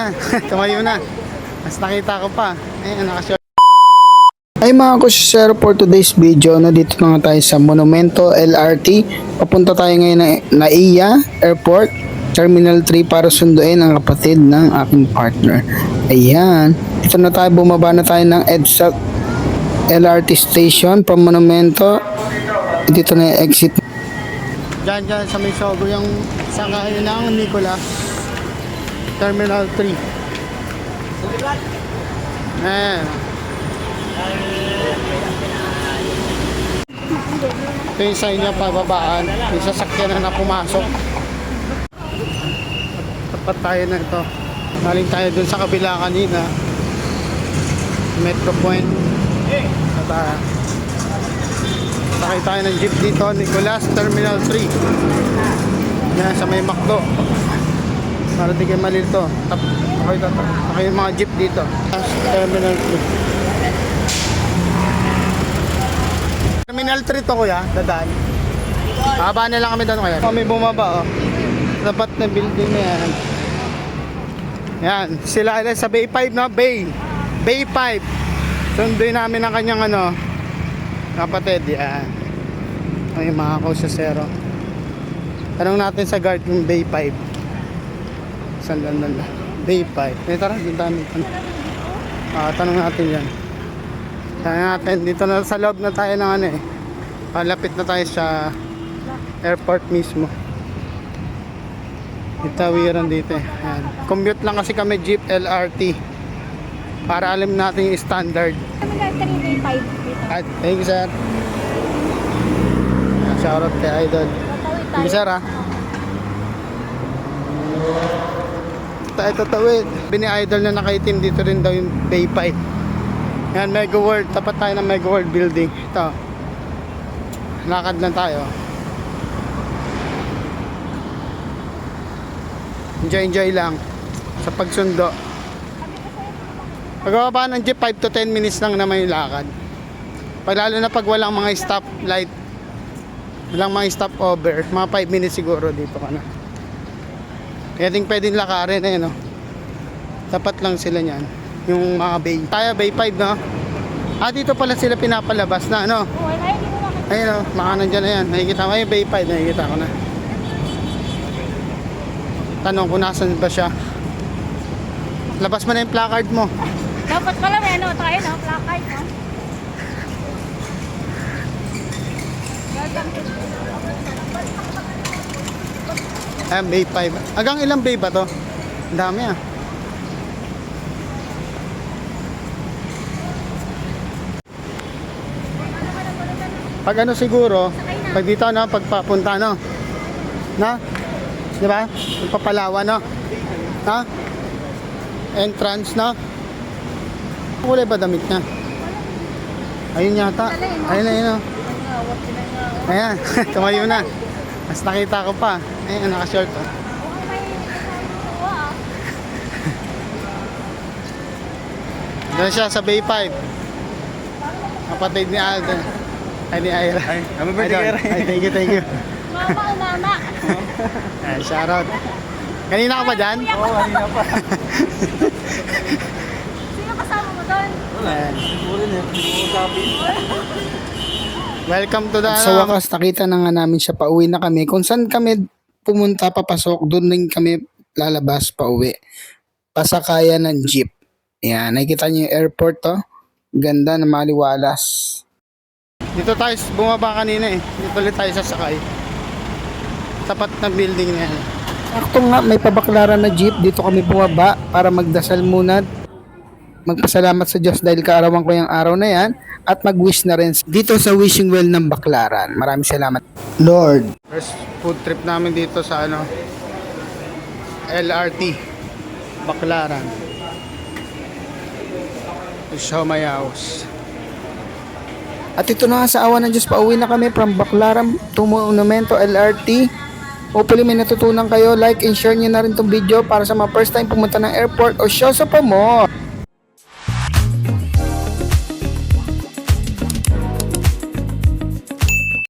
Ayan, tumayo na. Mas nakita ko pa. Ayan, nakashort. Ay mga kusisero, for today's video, dito na nga tayo sa Monumento LRT. Papunta tayo ngayon ng NAIA Airport, Terminal 3 para sunduin ang kapatid ng aking partner. Ayan, dito na tayo, bumaba na tayo ng EDSA LRT station from Monumento. Dito na yung exit. Diyan sa may Sogo yung sakayan ng Nicolas. Terminal 3. Ayan. Ito yung sign niya pababaan. Yung sasakyan na pumasok. Tapat tayo na ito. Galing tayo dun sa kabila kanina. Metro Point. At sakay tayo ng jeep dito. Nicolas Terminal 3. Yan sa may Macdo. Para di kayo malito. Sakay yung mga jeep dito. Terminal 3. Terminal 3 to kuya, dadaan. Haba na lang kami doon kuya. Kami bumaba oh. Dapat na building na yan. Yan, sila sa Bay 5 no? Bay 5. Sunduin namin ang kanyang kapatid. Yan. Ay mga kausasero. Tanong natin sa guard yung Bay 5. Saan lang. Bay 5. Tara, dito namin. Tanong natin yan. Natin dito na sa loob na tayo ng palapit na tayo sa airport mismo. Itawiran dito Ayan. Commute lang kasi kami jeep LRT para alam natin yung standard. Thank you sir. Shoutout kay Idol. Thank you sir tayo tatawid. Bini Idol na nakaitim dito rin daw yung Bay 5. Yan, Mega World. Tapat tayo ng Mega World building. Ito. Lakad lang tayo. Enjoy lang sa pagsundo. Pagbaba ng jeep, 5 to 10 minutes lang naman yung lakad. Lalo na pag walang mga stop light, walang mga stop over, mga 5 minutes siguro dito ka na. Kaya pwedeng lakarin tapat lang sila niyan. Yung mga bay. Tayo Bay 5 no? Dito pala sila pinapalabas na ayun mga nandyan na yan. Nakikita ko yung Bay 5. Nakikita ko na. Tanong kung nasan ba siya. Labas mo na yung placard mo. Dapat pala may tayo placard no? Bay 5. Hanggang ilang bay ba to? Ang dami Pag siguro, pag dito pagpapunta na? Di ba? Papalawan entrance kulay ba damit niya? Ayun yata. Ayun. Ayan, tumayo na. Mas nakita ko pa. Ayan, nakashort Doon siya sa Bay 5. Kapatid ni Alden. Ay, ni Ira. Happy birthday, Ira. Thank you. Mama. Ay, shoutout. Kanina ka pa dyan? Oo, kanina pa. Sino kasama mo doon? Wala. Siguro Welcome to the... Sa wakas, nakita na nga namin siya, pauwi na kami. Kung saan kami pumunta, papasok, doon din kami lalabas, pauwi. Pasakayan ng jeep. Yan, nakikita niyo yung airport Ganda na maliwalas. Dito tayo bumaba kanina Dito ulit tayo sasakay. Tapat na building na yan. Sakto nga, may pabaklaran na jeep. Dito kami bumaba para magdasal muna. Magpasalamat sa Diyos dahil kaarawan ko yung araw na yan. At mag-wish na rin dito sa Wishing Well ng Baklaran. Maraming salamat, Lord. First food trip namin dito sa LRT Baklaran. Show my house. At ito na nga, sa awa ng Diyos, pauwi na kami from Baklaran to Monumento LRT. Hopefully may natutunan kayo. Like and share nyo na rin itong video para sa mga first time pumunta ng airport o show sa more.